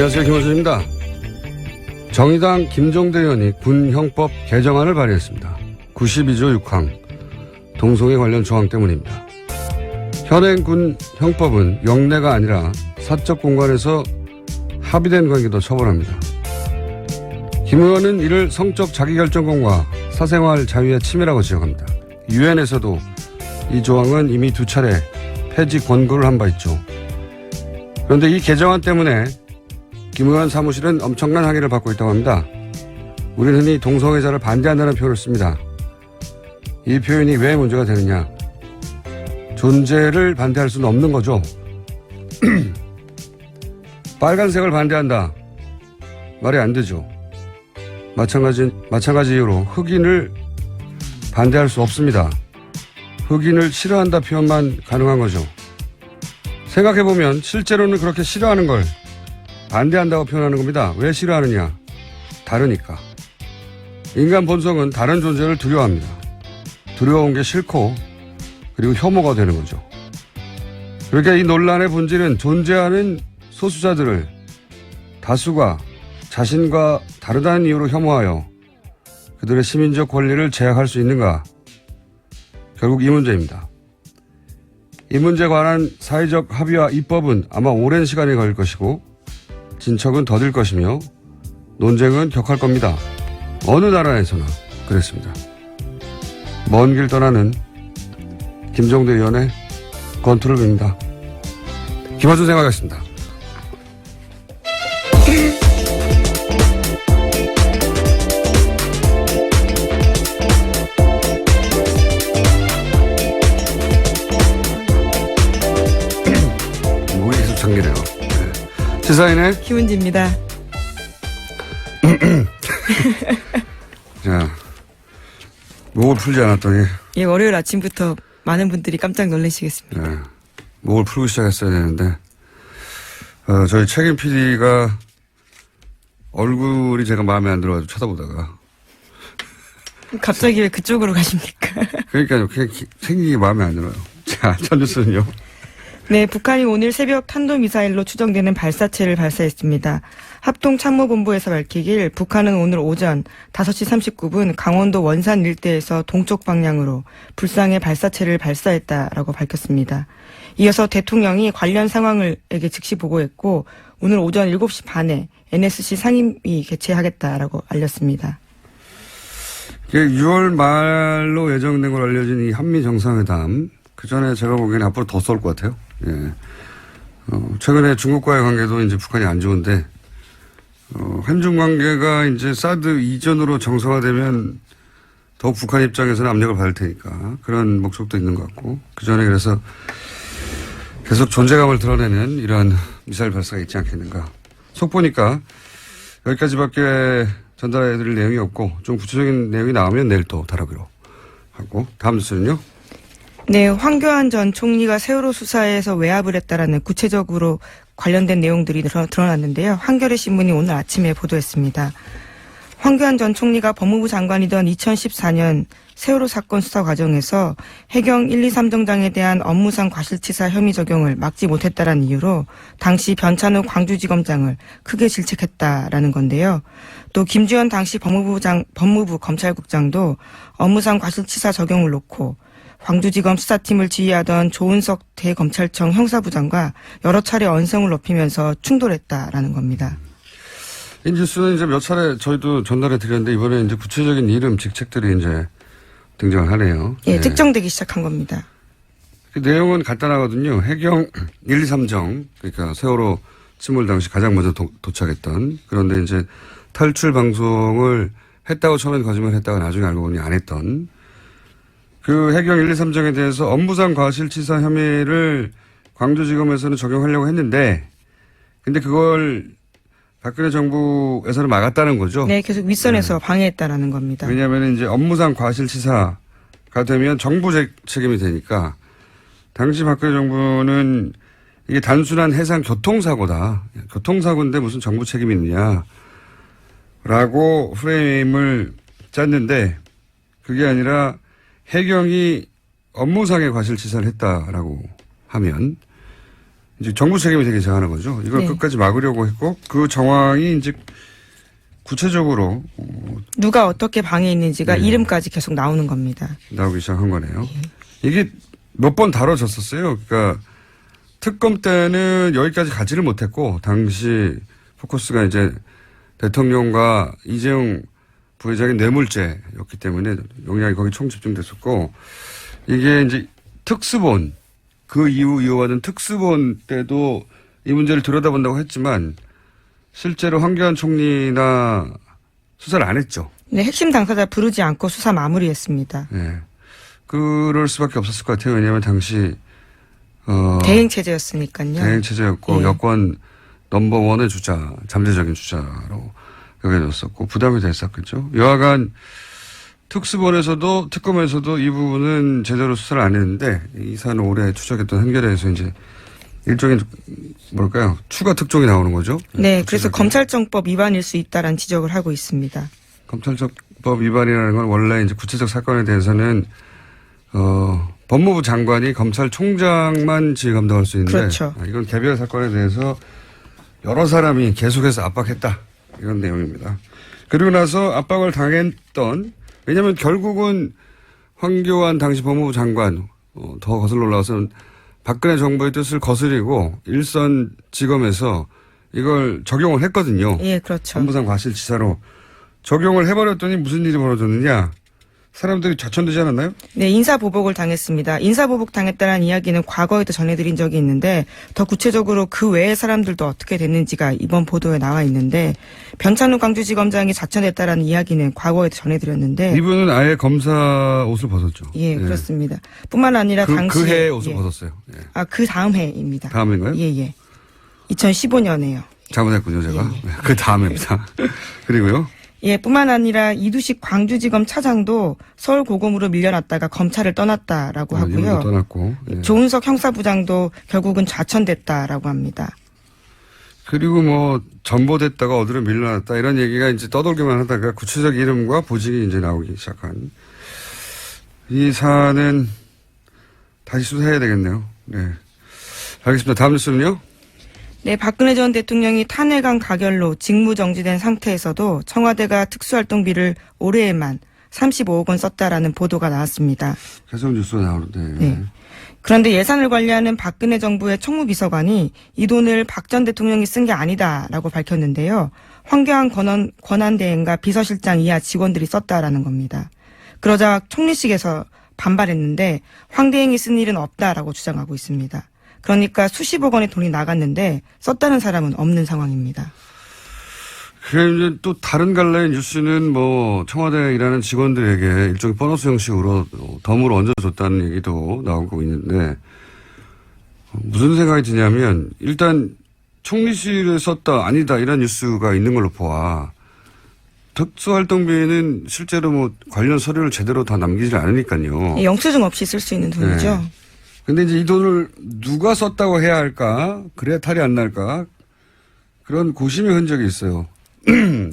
안녕하세요. 김호준입니다. 정의당 김종대 의원이 군형법 개정안을 발의했습니다. 92조 6항 동성애 관련 조항 때문입니다. 현행 군형법은 영내가 아니라 사적 공간에서 합의된 관계도 처벌합니다. 김 의원은 이를 성적 자기결정권과 사생활 자유의 침해라고 지적합니다. 유엔에서도 이 조항은 이미 2차례 폐지 권고를 한 바 있죠. 그런데 이 개정안 때문에 김 의원 사무실은 엄청난 항의를 받고 있다고 합니다. 우리는 흔히 동성애자를 반대한다는 표현을 씁니다. 이 표현이 왜 문제가 되느냐. 존재를 반대할 수는 없는 거죠. 빨간색을 반대한다. 말이 안 되죠. 마찬가지 이유로 흑인을 반대할 수 없습니다. 흑인을 싫어한다 표현만 가능한 거죠. 생각해보면 실제로는 그렇게 싫어하는 걸 반대한다고 표현하는 겁니다. 왜 싫어하느냐? 다르니까. 인간 본성은 다른 존재를 두려워합니다. 두려운 게 싫고 그리고 혐오가 되는 거죠. 그러니까 이 논란의 본질은 존재하는 소수자들을 다수가 자신과 다르다는 이유로 혐오하여 그들의 시민적 권리를 제약할 수 있는가? 결국 이 문제입니다. 이 문제에 관한 사회적 합의와 입법은 아마 오랜 시간이 걸릴 것이고 진척은 더딜 것이며 논쟁은 격할 겁니다. 어느 나라에서나 그랬습니다. 먼 길 떠나는 김종대 의원의 권투를 빕니다. 김어준 생각하겠습니다. 목이 계속 잠기네요. 네. 시사인의 김은지입니다. 자, 목을 풀지 않았더니. 예, 월요일 아침부터 많은 분들이 깜짝 놀라시겠습니다. 네, 목을 풀고 시작했어야 되는데, 저희 책임 PD가 얼굴이 제가 마음에 안 들어가지고 쳐다보다가. 갑자기 왜 그쪽으로 가십니까? 그러니까요, 그냥 생기기 마음에 안 들어요. 자, 첫 뉴스는요. 네, 북한이 오늘 새벽 탄도미사일로 추정되는 발사체를 발사했습니다. 합동참모본부에서 밝히길 북한은 오늘 오전 5시 39분 강원도 원산 일대에서 동쪽 방향으로 불상의 발사체를 발사했다라고 밝혔습니다. 이어서 대통령이 관련 상황을에게 즉시 보고했고 오늘 오전 7시 반에 NSC 상임위 개최하겠다라고 알렸습니다. 6월 말로 예정된 걸로 알려진 이 한미 정상회담, 그 전에 제가 보기에는 앞으로 더 쏠 것 같아요. 예. 최근에 중국과의 관계도 이제 북한이 안 좋은데, 한중 관계가 이제 사드 이전으로 정상화되면 더욱 북한 입장에서는 압력을 받을 테니까 그런 목적도 있는 것 같고, 그 전에 그래서 계속 존재감을 드러내는 이러한 미사일 발사가 있지 않겠는가. 속 보니까 여기까지밖에 전달해 드릴 내용이 없고, 좀 구체적인 내용이 나오면 내일 또 다루기로 하고, 다음 뉴스는요? 네, 황교안 전 총리가 세월호 수사에서 외압을 했다라는 구체적으로 관련된 내용들이 드러났는데요. 한겨레 신문이 오늘 아침에 보도했습니다. 황교안 전 총리가 법무부 장관이던 2014년 세월호 사건 수사 과정에서 해경 1, 2, 3정장에 대한 업무상 과실치사 혐의 적용을 막지 못했다는 이유로 당시 변찬우 광주지검장을 크게 질책했다라는 건데요. 또 김주현 당시 법무부 검찰국장도 업무상 과실치사 적용을 놓고 광주지검 수사팀을 지휘하던 조은석 대검찰청 형사부장과 여러 차례 언성을 높이면서 충돌했다라는 겁니다. 이 뉴스는 이제 몇 차례 저희도 전달해 드렸는데 이번에 이제 구체적인 이름, 직책들이 이제 등장을 하네요. 예, 네. 특정되기 시작한 겁니다. 그 내용은 간단하거든요. 해경 1, 2, 3정, 그러니까 세월호 침몰 당시 가장 먼저 도착했던, 그런데 이제 탈출 방송을 했다고 처음엔 거짓말 했다가 나중에 알고 보니 안 했던 그 해경 1, 2, 3정에 대해서 업무상 과실치사 혐의를 광주지검에서는 적용하려고 했는데, 근데 그걸 박근혜 정부에서는 막았다는 거죠. 네, 계속 윗선에서 방해했다라는 겁니다. 왜냐하면 이제 업무상 과실치사가 되면 정부 책임이 되니까, 당시 박근혜 정부는 이게 단순한 해상 교통사고다. 교통사고인데 무슨 정부 책임이 있느냐라고 프레임을 짰는데, 그게 아니라 해경이 업무상의 과실치사를 했다라고 하면 이제 정부 책임이 되기 시작하는 거죠. 이걸 네. 끝까지 막으려고 했고 그 정황이 이제 구체적으로 누가 어떻게 방해했는지가 네. 이름까지 계속 나오는 겁니다. 나오기 시작한 거네요. 이게 몇 번 다뤄졌었어요. 그러니까 특검 때는 여기까지 가지를 못했고 당시 포커스가 이제 대통령과 이재용 부회장의 뇌물죄였기 때문에 영향이 거기 총 집중됐었고 이게 이제 특수본 그 이후 이어받은 특수본 때도 이 문제를 들여다본다고 했지만 실제로 황교안 총리나 수사를 안 했죠. 네, 핵심 당사자 부르지 않고 수사 마무리했습니다. 네. 그럴 수밖에 없었을 것 같아요. 왜냐하면 당시 대행 체제였으니까요. 대행 체제였고 예. 여권 넘버원의 주자, 잠재적인 주자로 여겨졌었고 부담이 됐었겠죠. 여하간 특수본에서도 특검에서도 이 부분은 제대로 수사를 안 했는데 이 사안을 오래 추적했던 한겨레에서 이제 일종의 뭘까요? 추가 특종이 나오는 거죠. 네, 그래서 검찰청법 위반일 수 있다라는 지적을 하고 있습니다. 검찰청법 위반이라는 건 원래 이제 구체적 사건에 대해서는 법무부 장관이 검찰총장만 지휘 감독할 수 있는데 그렇죠. 이건 개별 사건에 대해서 여러 사람이 계속해서 압박했다 이런 내용입니다. 그리고 나서 압박을 당했던 왜냐하면 결국은 황교안 당시 법무부 장관 더 거슬러 올라가서는 박근혜 정부의 뜻을 거스리고 일선지검에서 이걸 적용을 했거든요. 예, 그렇죠. 법무상 과실치사로 적용을 해버렸더니 무슨 일이 벌어졌느냐. 사람들이 좌천되지 않았나요? 네, 인사보복을 당했습니다. 인사보복 당했다는 이야기는 과거에도 전해드린 적이 있는데 더 구체적으로 그 외의 사람들도 어떻게 됐는지가 이번 보도에 나와 있는데 변찬우 광주지검장이 좌천됐다라는 이야기는 과거에도 전해드렸는데 이분은 아예 검사 옷을 벗었죠. 예, 그렇습니다. 뿐만 아니라 당시 그 해에 옷을 벗었어요. 예. 아, 그 다음 해입니다. 다음인가요? 예, 예. 2015년에요. 잘못했군요, 제가. 네, 그 다음입니다. 그리고요. 예, 뿐만 아니라 이두식 광주지검 차장도 서울고검으로 밀려났다가 검찰을 떠났다라고 하고요. 이분도 떠났고. 예. 조은석 형사부장도 결국은 좌천됐다라고 합니다. 그리고 뭐 전보됐다가 어디로 밀려났다 이런 얘기가 이제 떠돌기만 하다가 구체적 이름과 보직이 이제 나오기 시작한 이 사안은 다시 수사해야 되겠네요. 네. 알겠습니다. 다음 뉴스는요. 네, 박근혜 전 대통령이 탄핵안 가결로 직무정지된 상태에서도 청와대가 특수활동비를 올해에만 35억 원 썼다라는 보도가 나왔습니다. 계속 뉴스가 나오는데. 네. 그런데 예산을 관리하는 박근혜 정부의 총무비서관이 이 돈을 박 전 대통령이 쓴 게 아니다라고 밝혔는데요. 황교안 권한대행과 비서실장 이하 직원들이 썼다라는 겁니다. 그러자 총리실에서 반발했는데 황 대행이 쓴 일은 없다라고 주장하고 있습니다. 그러니까 수십억 원의 돈이 나갔는데 썼다는 사람은 없는 상황입니다. 그 이제 또 다른 갈래의 뉴스는 뭐 청와대에 일하는 직원들에게 일종의 보너스 형식으로 덤으로 얹어줬다는 얘기도 나오고 있는데 무슨 생각이 드냐면 일단 총리실에 썼다 아니다 이런 뉴스가 있는 걸로 보아 특수활동비는 실제로 뭐 관련 서류를 제대로 다 남기질 않으니까요. 영수증 없이 쓸 수 있는 돈이죠. 네. 근데 이제 이 돈을 누가 썼다고 해야 할까? 그래야 탈이 안 날까? 그런 고심의 흔적이 있어요.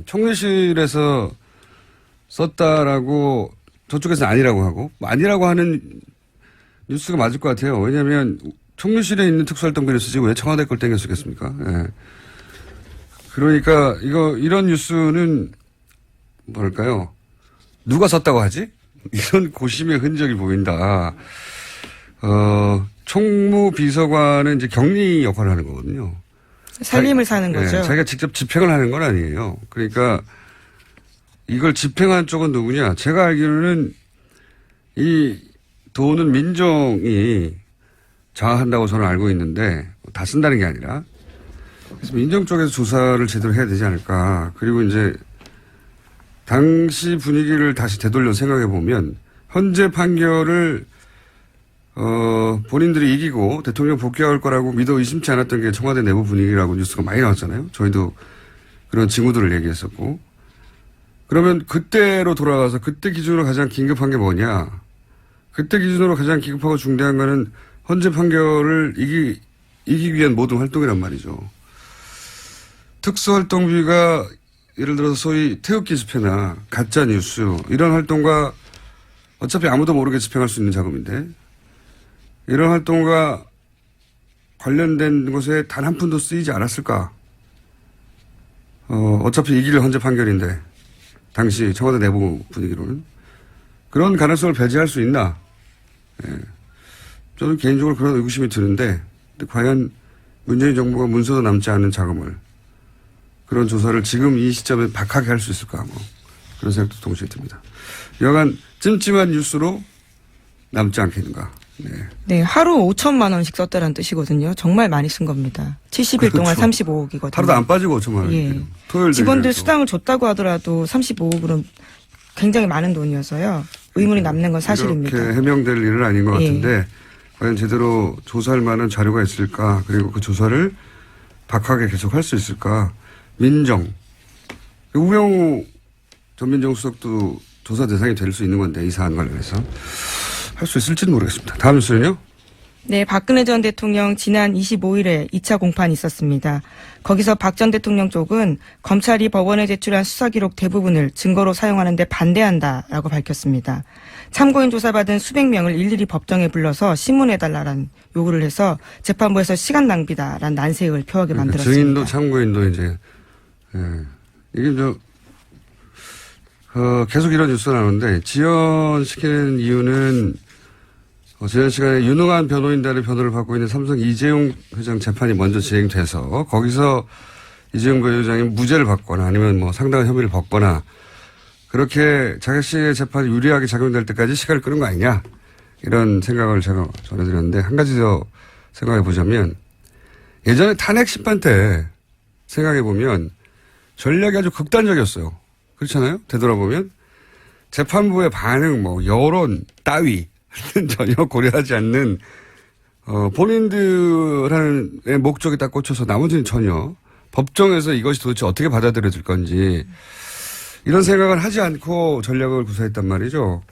총리실에서 썼다라고 저쪽에서 아니라고 하고 아니라고 하는 뉴스가 맞을 것 같아요. 왜냐하면 총리실에 있는 특수활동비를 쓰지 왜 청와대 걸 땡겨 쓰겠습니까? 예. 그러니까 이런 뉴스는 뭐랄까요? 누가 썼다고 하지? 이런 고심의 흔적이 보인다. 총무비서관은 이제 격리 역할을 하는 거거든요. 살림을 사는 거죠. 자기가 직접 집행을 하는 건 아니에요. 그러니까 이걸 집행한 쪽은 누구냐? 제가 알기로는 이 돈은 민정이 장악한다고 저는 알고 있는데 다 쓴다는 게 아니라 그래서 민정 쪽에서 조사를 제대로 해야 되지 않을까. 그리고 이제 당시 분위기를 다시 되돌려 생각해 보면 현재 판결을 본인들이 이기고 대통령 복귀할 거라고 믿어 의심치 않았던 게 청와대 내부 분위기라고 뉴스가 많이 나왔잖아요. 저희도 그런 징후들을 얘기했었고. 그러면 그때로 돌아가서 그때 기준으로 가장 긴급한 게 뭐냐. 그때 기준으로 가장 긴급하고 중대한 거는 헌재 판결을 이기기 위한 모든 활동이란 말이죠. 특수활동비가 예를 들어서 소위 태극기 집회나 가짜뉴스 이런 활동과 어차피 아무도 모르게 집행할 수 있는 자금인데 이런 활동과 관련된 것에 단 한 푼도 쓰이지 않았을까? 어차피 이길 헌재 판결인데, 당시 청와대 내부 분위기로는. 그런 가능성을 배제할 수 있나? 예. 저는 개인적으로 그런 의구심이 드는데, 과연 문재인 정부가 문서도 남지 않은 자금을, 그런 조사를 지금 이 시점에 박하게 할 수 있을까? 뭐, 그런 생각도 동시에 듭니다. 여간 찜찜한 뉴스로 남지 않겠는가? 네. 네, 하루 5천만 원씩 썼다는 뜻이거든요. 정말 많이 쓴 겁니다. 70일 동안 35억이거든요. 하루도 안 빠지고 5천만 원. 예. 토요일 직원들 수당을 줬다고 하더라도 35억은 굉장히 많은 돈이어서요. 의문이 남는 건 사실입니다. 이렇게 해명될 일은 아닌 것 같은데 과연 제대로 조사할 만한 자료가 있을까? 그리고 그 조사를 박하게 계속 할 수 있을까? 민정. 우병우 전 민정수석도 조사 대상이 될 수 있는 건데 이 사안 관련해서. 할 수 있을지는 모르겠습니다. 다음 뉴스는요? 네, 박근혜 전 대통령 지난 25일에 2차 공판이 있었습니다. 거기서 박 전 대통령 쪽은 검찰이 법원에 제출한 수사기록 대부분을 증거로 사용하는 데 반대한다라고 밝혔습니다. 참고인 조사받은 수백 명을 일일이 법정에 불러서 신문해달라는 요구를 해서 재판부에서 시간 낭비다라는 난색을 표하게 만들었습니다. 증인도 참고인도 이제 이게 계속 이런 뉴스가 나오는데 지연시키는 이유는 지난 시간에 유능한 변호인단의 변호를 받고 있는 삼성 이재용 회장 재판이 먼저 진행돼서 거기서 이재용 부회장이 무죄를 받거나 아니면 뭐 상당한 혐의를 벗거나 그렇게 자객씨의 재판이 유리하게 작용될 때까지 시간을 끄는 거 아니냐 이런 생각을 제가 전해드렸는데 한 가지 더 생각해 보자면 예전에 탄핵 심판 때 생각해 보면 전략이 아주 극단적이었어요. 그렇잖아요? 되돌아보면 재판부의 반응 뭐 여론 따위 전혀 고려하지 않는 본인들의 목적에 딱 꽂혀서 나머지는 전혀 법정에서 이것이 도대체 어떻게 받아들여질 건지 이런 생각을 하지 않고 전략을 구사했단 말이죠.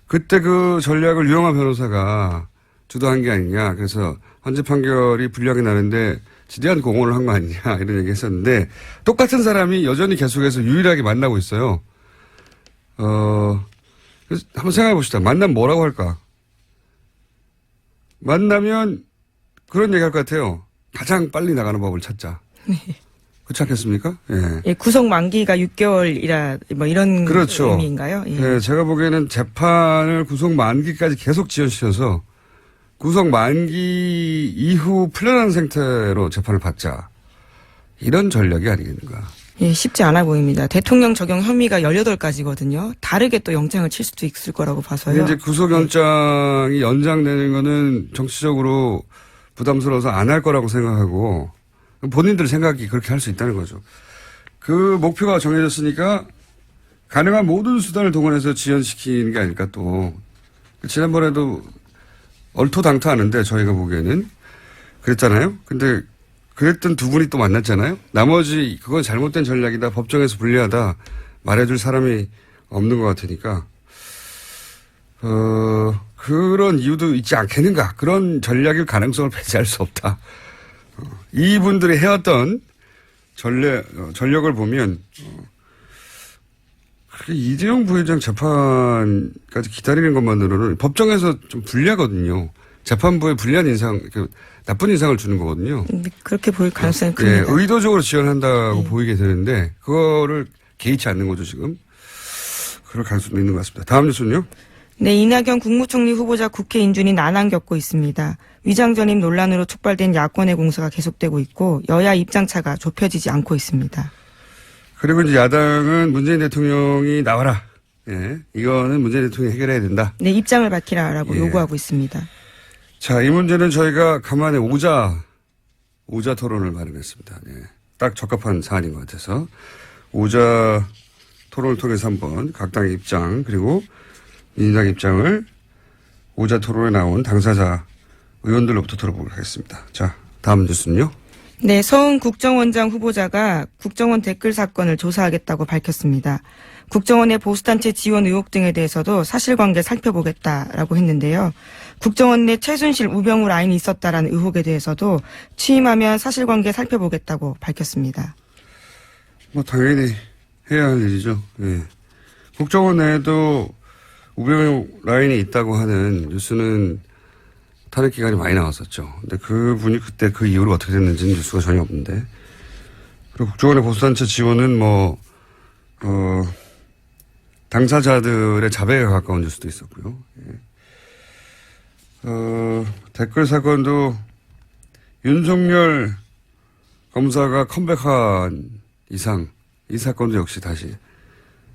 그때 그 전략을 유영하 변호사가 주도한 게 아니냐. 그래서 헌재 판결이 불리하게 나는데 지대한 공헌을 한 거 아니냐 이런 얘기 했었는데 똑같은 사람이 여전히 계속해서 유일하게 만나고 있어요. 그래서 한번 생각해 봅시다. 만나면 뭐라고 할까? 만나면 그런 얘기 할 것 같아요. 가장 빨리 나가는 법을 찾자. 네. 그렇지 않겠습니까? 예. 예, 구속 만기가 6개월이라 뭐 이런 그렇죠. 의미인가요? 예. 예, 제가 보기에는 재판을 구속 만기까지 계속 지연시켜서 구속 만기 이후 풀려난 상태로 재판을 받자. 이런 전략이 아니겠는가. 예, 쉽지 않아 보입니다. 대통령 적용 혐의가 18가지거든요. 다르게 또 영장을 칠 수도 있을 거라고 봐서요. 이제 구속영장이 연장되는 거는 정치적으로 부담스러워서 안 할 거라고 생각하고 본인들 생각이 그렇게 할 수 있다는 거죠. 그 목표가 정해졌으니까 가능한 모든 수단을 동원해서 지연시키는 게 아닐까 또. 지난번에도 얼토당토하는데 저희가 보기에는 그랬잖아요. 근데 그랬던 두 분이 또 만났잖아요. 나머지 그건 잘못된 전략이다. 법정에서 불리하다. 말해줄 사람이 없는 것 같으니까 그런 이유도 있지 않겠는가. 그런 전략일 가능성을 배제할 수 없다. 이분들이 해왔던 전력을 보면 이재용 부회장 재판까지 기다리는 것만으로는 법정에서 좀 불리하거든요. 재판부에 불리한 인상, 나쁜 인상을 주는 거거든요. 그렇게 보일 가능성이 큽니다. 예, 의도적으로 지원한다고 보이게 되는데 그거를 개의치 않는 거죠 지금. 그럴 가능성도 있는 것 같습니다. 다음 뉴스는요. 네, 이낙연 국무총리 후보자 국회 인준이 난항 겪고 있습니다. 위장 전입 논란으로 촉발된 야권의 공세가 계속되고 있고 여야 입장차가 좁혀지지 않고 있습니다. 그리고 이제 야당은 문재인 대통령이 나와라. 예, 이거는 문재인 대통령이 해결해야 된다. 네, 입장을 밝히라라고 예. 요구하고 있습니다. 자, 이 문제는 저희가 간만에 오자 토론을 마련했습니다. 예, 딱 적합한 사안인 것 같아서 오자 토론을 통해서 한번 각 당의 입장 그리고 민주당 입장을 오자 토론에 나온 당사자 의원들로부터 들어보도록 하겠습니다. 자, 다음 뉴스는요. 네, 서훈 국정원장 후보자가 국정원 댓글 사건을 조사하겠다고 밝혔습니다. 국정원의 보수단체 지원 의혹 등에 대해서도 사실관계 살펴보겠다라고 했는데요. 국정원 내 최순실, 우병우 라인이 있었다라는 의혹에 대해서도 취임하면 사실관계 살펴보겠다고 밝혔습니다. 뭐 당연히 해야 할 일이죠. 예. 국정원 내에도 우병우 라인이 있다고 하는 뉴스는 탄핵 기간이 많이 나왔었죠. 근데 그분이 그때 그 이후로 어떻게 됐는지는 뉴스가 전혀 없는데. 그리고 국정원의 보수단체 지원은 당사자들의 자백에 가까운 뉴스도 있었고요. 예. 댓글 사건도 윤석열 검사가 컴백한 이상 이 사건도 역시 다시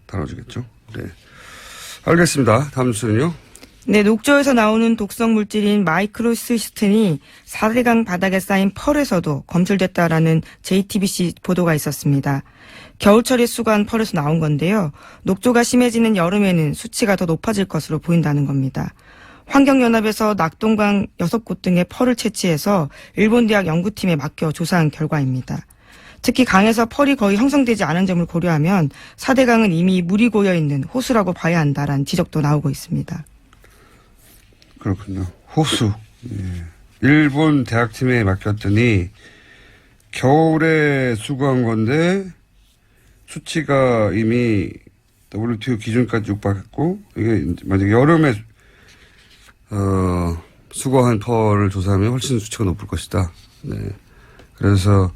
다뤄주겠죠. 네. 알겠습니다. 다음 뉴스는요. 네, 녹조에서 나오는 독성 물질인 마이크로시스틴이 4대강 바닥에 쌓인 펄에서도 검출됐다라는 JTBC 보도가 있었습니다. 겨울철에 수거한 펄에서 나온 건데요. 녹조가 심해지는 여름에는 수치가 더 높아질 것으로 보인다는 겁니다. 환경연합에서 낙동강 6곳 등의 펄을 채취해서 일본 대학 연구팀에 맡겨 조사한 결과입니다. 특히 강에서 펄이 거의 형성되지 않은 점을 고려하면 4대강은 이미 물이 고여있는 호수라고 봐야 한다라는 지적도 나오고 있습니다. 그렇군요. 호수. 예. 일본 대학팀에 맡겼더니 겨울에 수거한 건데 수치가 이미 WTO 기준까지 육박했고 이게 만약에 여름에 수거한 펄을 조사하면 훨씬 수치가 높을 것이다. 네. 그래서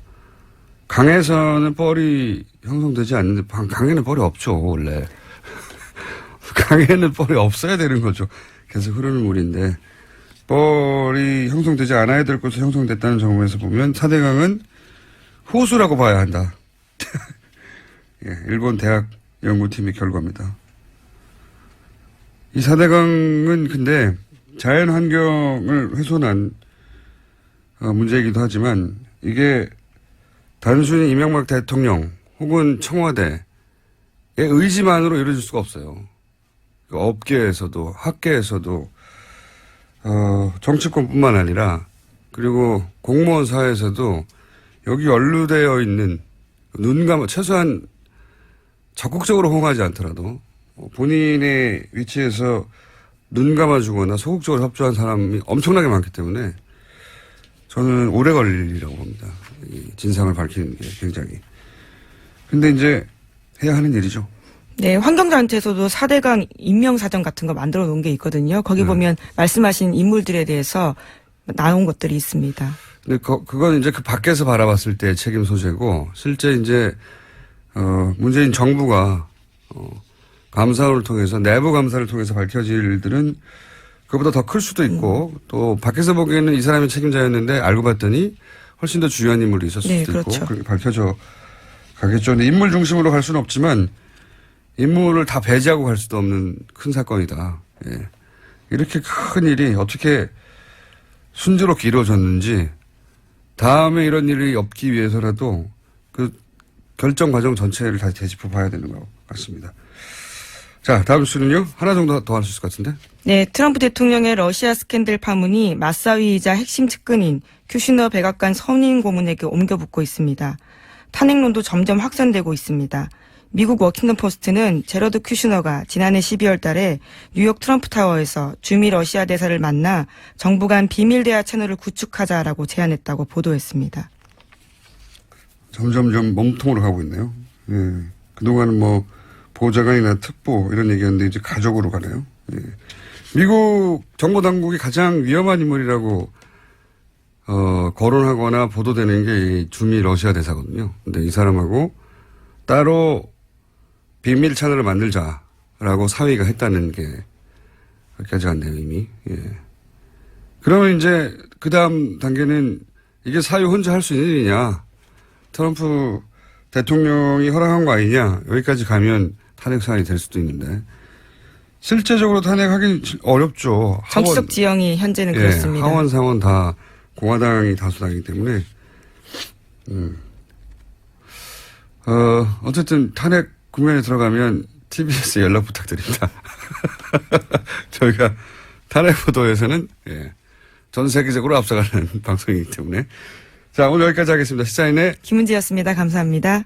강에서는 펄이 형성되지 않는데 강에는 펄이 없죠 원래. 강에는 펄이 없어야 되는 거죠. 계속 흐르는 물인데 뻘이 형성되지 않아야 될 곳에 형성됐다는 점에서 보면 4대강은 호수라고 봐야 한다. 예, 일본 대학 연구팀의 결과입니다. 이 4대강은 근데 자연 환경을 훼손한 문제이기도 하지만 이게 단순히 이명박 대통령 혹은 청와대의 의지만으로 이루어질 수가 없어요. 업계에서도 학계에서도 정치권뿐만 아니라 그리고 공무원 사회에서도 여기 연루되어 있는 최소한 적극적으로 호응하지 않더라도 본인의 위치에서 눈 감아주거나 소극적으로 협조한 사람이 엄청나게 많기 때문에 저는 오래 걸릴 일이라고 봅니다. 이 진상을 밝히는 게 굉장히. 근데 이제 해야 하는 일이죠. 네, 환경단체에서도 4대강 인명사전 같은 거 만들어 놓은 게 있거든요. 거기 보면 말씀하신 인물들에 대해서 나온 것들이 있습니다. 근데 그건 이제 그 밖에서 바라봤을 때 책임 소재고 실제 이제 문재인 정부가 감사를 통해서 내부 감사를 통해서 밝혀질 일들은 그보다 더 클 수도 있고 또 밖에서 보기에는 이 사람이 책임자였는데 알고 봤더니 훨씬 더 중요한 인물이 있었을 네, 수도 그렇죠. 있고 그렇게 밝혀져 가겠죠. 근데 인물 중심으로 갈 수는 없지만 인물을 다 배제하고 갈 수도 없는 큰 사건이다. 예. 이렇게 큰 일이 어떻게 순조롭게 이루어졌는지 다음에 이런 일이 없기 위해서라도 그 결정 과정 전체를 다시 되짚어 봐야 되는 것 같습니다. 자, 다음 수는요. 하나 정도 더 할 수 있을 것 같은데. 네, 트럼프 대통령의 러시아 스캔들 파문이 맞사위이자 핵심 측근인 큐시너 백악관 선임 고문에게 옮겨붙고 있습니다. 탄핵론도 점점 확산되고 있습니다. 미국 워킹턴 포스트는 제러드 큐시너가 지난해 12월 달에 뉴욕 트럼프 타워에서 주미 러시아 대사를 만나 정부 간 비밀 대화 채널을 구축하자라고 제안했다고 보도했습니다. 점점점 몸통으로 가고 있네요. 예. 그동안은 보좌관이나 특보 이런 얘기였는데 이제 가족으로 가네요. 예. 미국 정보 당국이 가장 위험한 인물이라고 거론하거나 보도되는 게 이 주미 러시아 대사거든요. 근데 이 사람하고 따로 비밀 채널을 만들자라고 사위가 했다는 게 여기까지 갔네요, 이미. 예. 그러면 이제 그 다음 단계는 이게 사위 혼자 할 수 있는 일이냐. 트럼프 대통령이 허락한 거 아니냐. 여기까지 가면 탄핵 사안이 될 수도 있는데. 실제적으로 탄핵하기 어렵죠. 정치적 지형이 현재는 그렇습니다. 하원, 상원 다 공화당이 다수당이기 때문에. 어쨌든 탄핵 국면에 들어가면 TBS 연락 부탁드립니다. 저희가 탄핵 보도에서는 전 세계적으로 앞서가는 방송이기 때문에. 자, 오늘 여기까지 하겠습니다. 시사인의 김은지였습니다. 감사합니다.